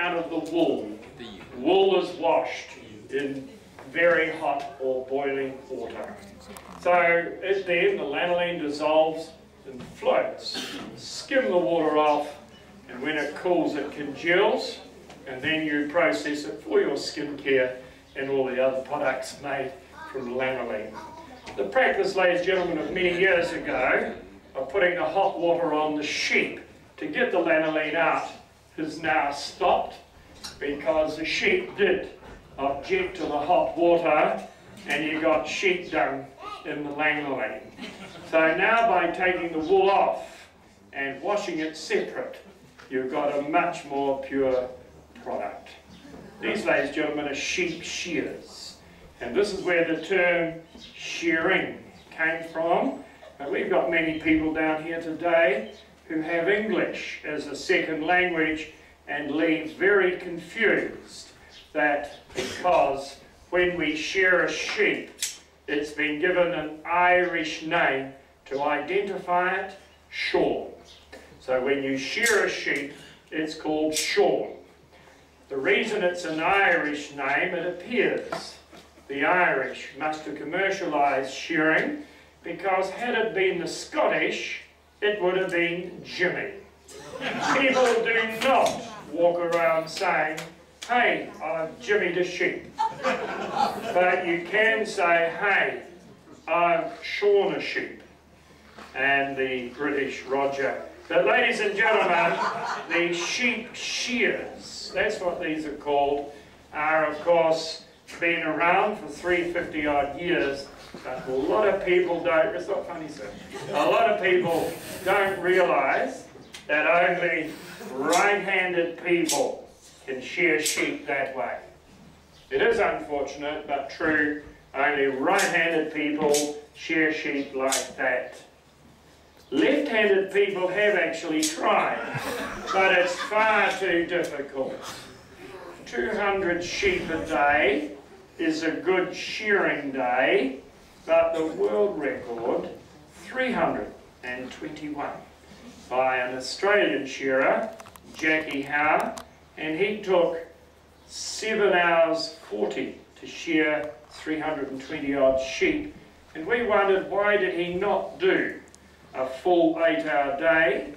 out of the wool. Wool is washed in very hot or boiling water. So at the end, the lanolin dissolves and floats. Skim the water off, and when it cools, it congeals, and then you process it for your skincare and all the other products made from lanolin. The practice, ladies and gentlemen, of many years ago of putting the hot water on the sheep to get the lanolin out has now stopped, because the sheep did object to the hot water and you got sheep dung in the lanolin. So now by taking the wool off and washing it separate, you've got a much more pure product. These, ladies and gentlemen, are sheep shears, and this is where the term shearing came from. And we've got many people down here today who have English as a second language and leave very confused that because when we shear a sheep, it's been given an Irish name to identify it, Sean. So when you shear a sheep, it's called Sean. The reason it's an Irish name, it appears the Irish must have commercialised shearing, because had it been the Scottish, it would have been Jimmy. People do not walk around saying, "Hey, I'm Jimmy the sheep." But you can say, "Hey, I'm Sean a sheep," and the British Roger. But ladies and gentlemen, the sheep shears, that's what these are called, are of course been around for 350 odd years. But a lot of people don't, it's not funny, sir, a lot of people don't realise that only right-handed people can shear sheep that way. It is unfortunate, but true, only right-handed people shear sheep like that. Left-handed people have actually tried, but it's far too difficult. 200 sheep a day is a good shearing day, but the world record, 321, by an Australian shearer, Jackie Howe, and he took 7 hours 40 to shear 320 odd sheep, and we wondered, why did he not do a full 8-hour day?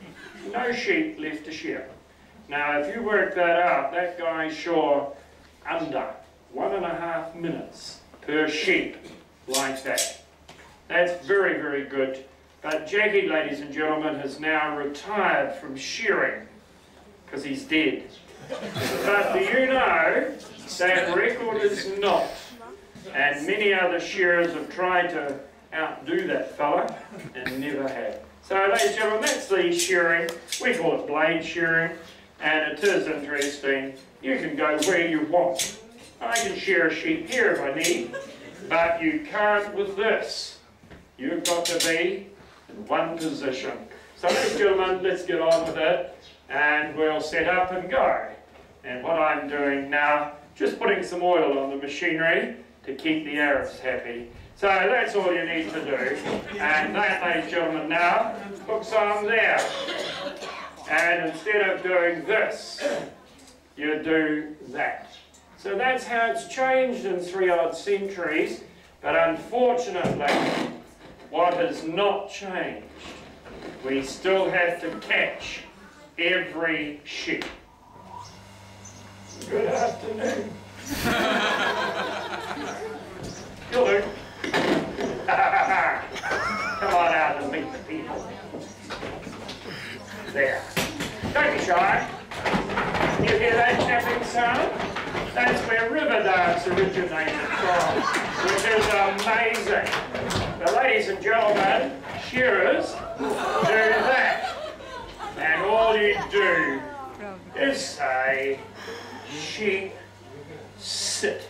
No sheep left to shear. Now if you work that out, that guy shore under 1.5 minutes per sheep like that. That's very, very good. But Jackie, ladies and gentlemen, has now retired from shearing because he's dead. But do you know that record is not? And many other shearers have tried to outdo that fella and never have. So, ladies and gentlemen, that's the shearing. We call it blade shearing, and it is interesting. You can go where you want. I can shear a sheep here if I need, but you can't with this. You've got to be in one position. So, ladies and gentlemen, let's get on with it, and we'll set up and go. And what I'm doing now, just putting some oil on the machinery to keep the Arabs happy. So that's all you need to do. And that, ladies and gentlemen, now hooks on there. And instead of doing this, you do that. So that's how it's changed in 3 odd centuries. But unfortunately, what has not changed, we still have to catch every sheep. Good afternoon. You'll do. Come on out and meet the people. There. Don't be shy. You hear that tapping sound? That's where river dance originated from, which is amazing. The ladies and gentlemen, shearers, do that. And all you do is say, "Sheep, sit."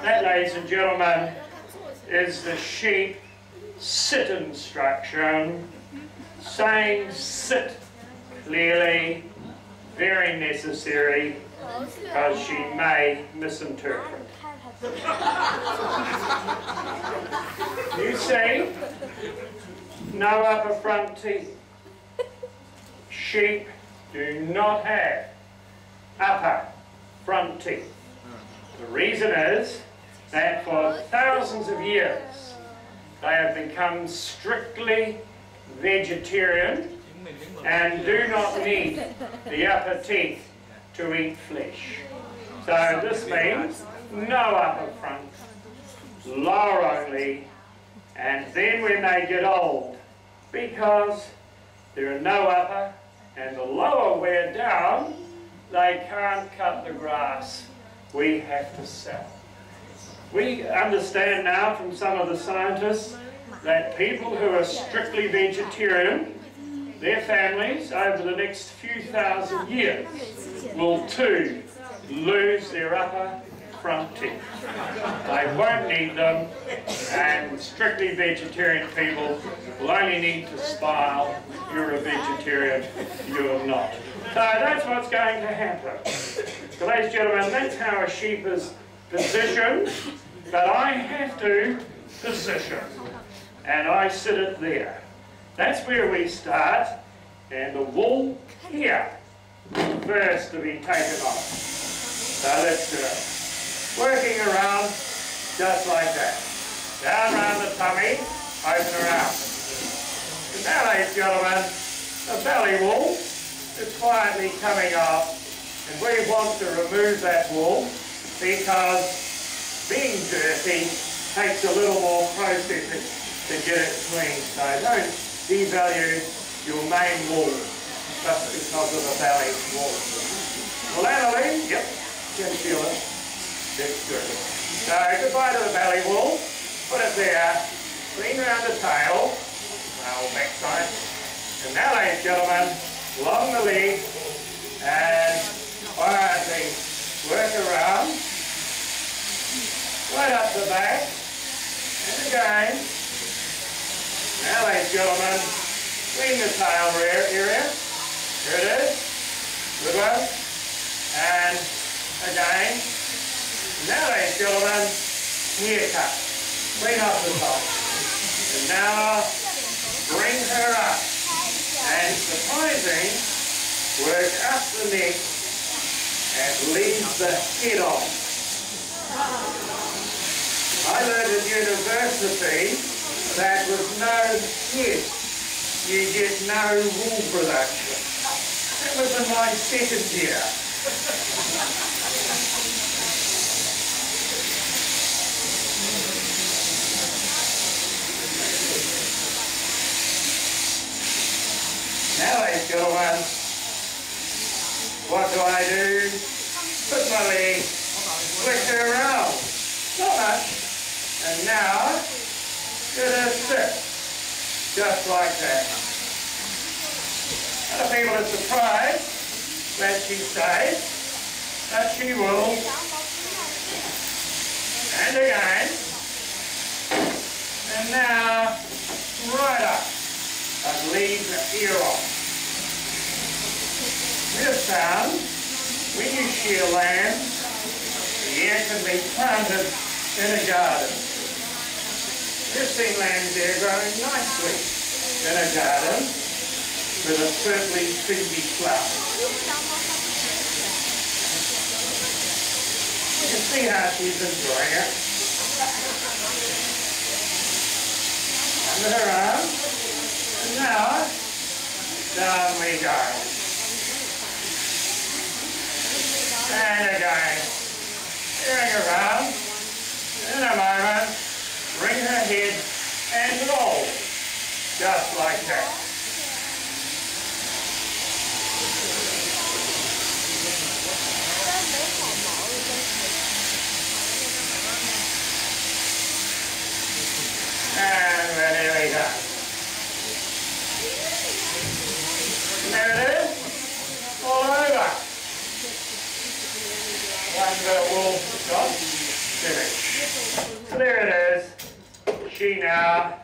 That, ladies and gentlemen, is the sheep sit instruction, saying sit clearly, very necessary, because she may misinterpret. You see, no upper front teeth. Sheep do not have upper front teeth. The reason is that for thousands of years they have become strictly vegetarian and do not need the upper teeth to eat flesh. So this means no upper front, lower only, and then when they get old, because there are no upper and the lower wear down, they can't cut the grass. We have to sell. We understand now from some of the scientists that people who are strictly vegetarian, their families over the next few thousand years will too lose their upper front teeth. They won't need them, and strictly vegetarian people will only need to smile. You're a vegetarian, you're not. So that's what's going to happen. So ladies and gentlemen, that's how a sheep is positioned, but I have to position, and I sit it there. That's where we start, and the wool here first to be taken off. So let's do it. Working around just like that. Down around the tummy, open around. And now, ladies and gentlemen, the belly wool is quietly coming off, and we want to remove that wool because being dirty takes a little more processing to get it clean. So don't devalue your main wool just because of the belly wool. Well, lanolin, yep, you can feel it. That's good. So goodbye to the belly wool, put it there, clean around the tail, backside. And now, ladies and gentlemen, along the leg and quietly work around, right up the back, and again. Now, ladies and gentlemen, clean the tail area. Here it is. Good one. And again. Now, ladies and gentlemen, haircut. Clean up the top. And now, bring her up. And surprising, work up the neck and leave the head on. I learned at university that with no head, you get no wool production. That was in my second year. Now, ladies and gentlemen, what do? Put my leg, flick her around. Not much. And now, get her sit. Just like that. Other people are surprised that she stays, but she will. And again. And now, right up. And leave the ear off. We have found when you shear lamb, the ear can be planted in a garden. We've seen lambs there growing nicely in a garden with a purply figgy flower. You can see how she's enjoying it. Under her arm. And now, down we go. And again, shearing around. In a moment, bring her head and roll, just like that. And we're nearly done. There it is, all over. One bit of wool got, finished. So there it is. She now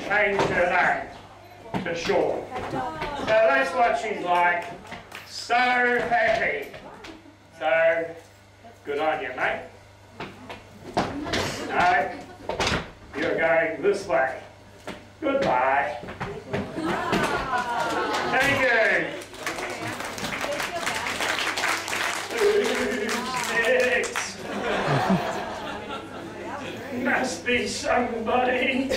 changed her name to Shaw. So that's what she's like. So happy. So good on you, mate. No, you're going this way. Goodbye. Thank you. must be somebody.